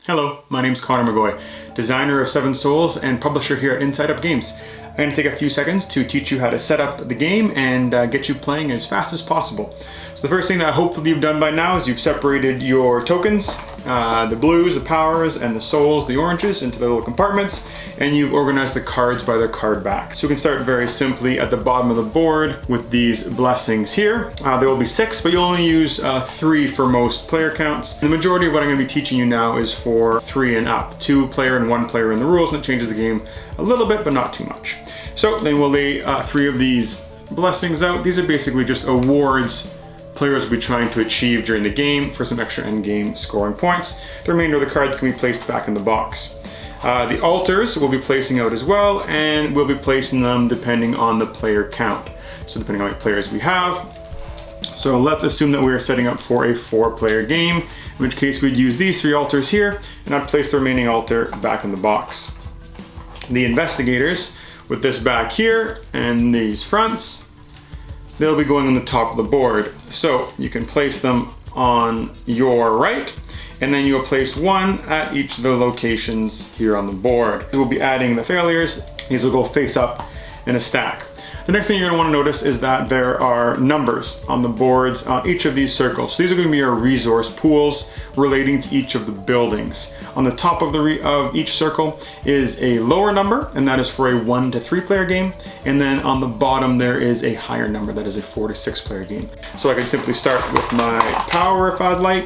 Hello, my name's Connor McGoy, designer of Seven Souls and publisher here at Inside Up Games. I'm going to take a few seconds to teach you how to set up the game and get you playing as fast as possible. So the first thing that hopefully you've done by now is you've separated your tokens, the blues, the powers, and the souls, the oranges, into the little compartments, and you've organized the cards by their card back. So we can start very simply at the bottom of the board with these blessings here. There will be 6, but you'll only use 3 for most player counts. And the majority of what I'm going to be teaching you now is for 3 and up. 2 player and 1 player in the rules, and it changes the game a little bit, but not too much. So then we'll lay 3 of these blessings out. These are basically just awards players will be trying to achieve during the game for some extra end game scoring points. The remainder of the cards can be placed back in the box. The altars we'll be placing out as well, and we'll be placing them depending on the player count. So depending on how many players we have. So let's assume that we are setting up for a 4-player game, in which case we'd use these 3 altars here, and I'd place the remaining altar back in the box. The investigators, with this back here and these fronts, they'll be going on the top of the board. So you can place them on your right, and then you'll place 1 at each of the locations here on the board. We'll be adding the failures. These will go face up in a stack. The next thing you're going to want to notice is that there are numbers on the boards on each of these circles. So these are going to be your resource pools relating to each of the buildings. On the top of each circle is a lower number, and that is for a 1 to 3 player game. And then on the bottom there is a higher number, that is a 4 to 6 player game. So I can simply start with my power if I'd like,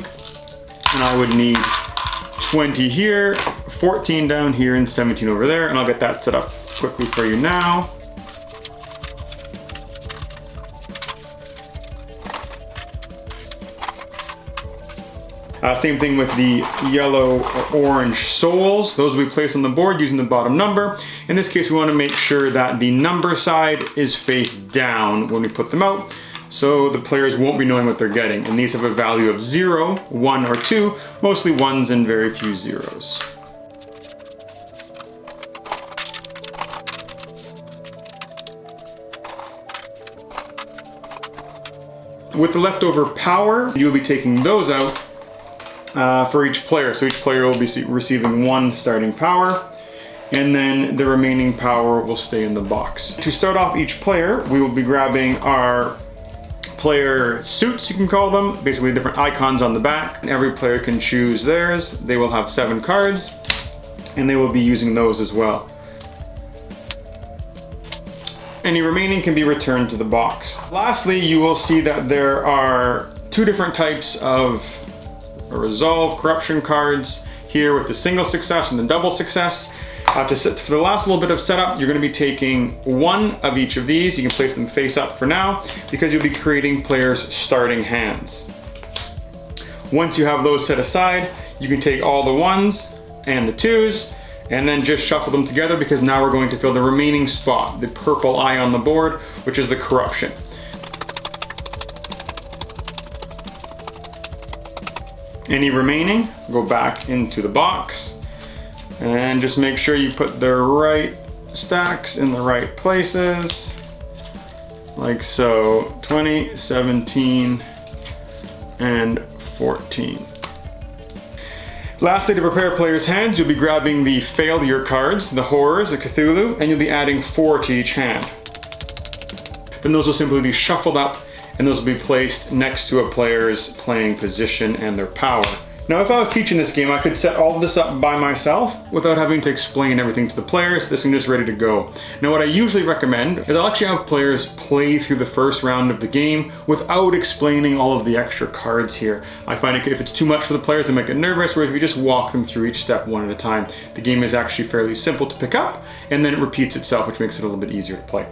and I would need 20 here, 14 down here, and 17 over there, and I'll get that set up quickly for you now. Same thing with the yellow or orange souls. Those will be placed on the board using the bottom number. In this case, we want to make sure that the number side is face down when we put them out, so the players won't be knowing what they're getting. And these have a value of 0, 1, or 2, mostly 1s and very few 0s. With the leftover power, you'll be taking those out for each player. So each player will be receiving 1 starting power, and then the remaining power will stay in the box. To start off each player, we will be grabbing our player suits, you can call them, basically different icons on the back, and every player can choose theirs. They will have 7 cards, and they will be using those as well. Any remaining can be returned to the box. Lastly, you will see that there are 2 different types of resolve corruption cards here, with the single success and the double success. For the last little bit of setup, you're going to be taking 1 of each of these. You can place them face up for now, because you'll be creating players' starting hands. Once you have those set aside, you can take all the 1s and the 2s and then just shuffle them together, because now we're going to fill the remaining spot, the purple eye on the board, which is the corruption. Any remaining, go back into the box, and just make sure you put the right stacks in the right places, like so. 20, 17, and 14. Lastly, to prepare players' hands, you'll be grabbing the failure cards, the horrors, the Cthulhu, and you'll be adding 4 to each hand. Then those will simply be shuffled up, and those will be placed next to a player's playing position and their power. Now, if I was teaching this game, I could set all of this up by myself without having to explain everything to the players. This thing is ready to go. Now, what I usually recommend is I'll actually have players play through the first round of the game without explaining all of the extra cards here. I find if it's too much for the players, they might get nervous, whereas if you just walk them through each step 1 at a time, the game is actually fairly simple to pick up, and then it repeats itself, which makes it a little bit easier to play.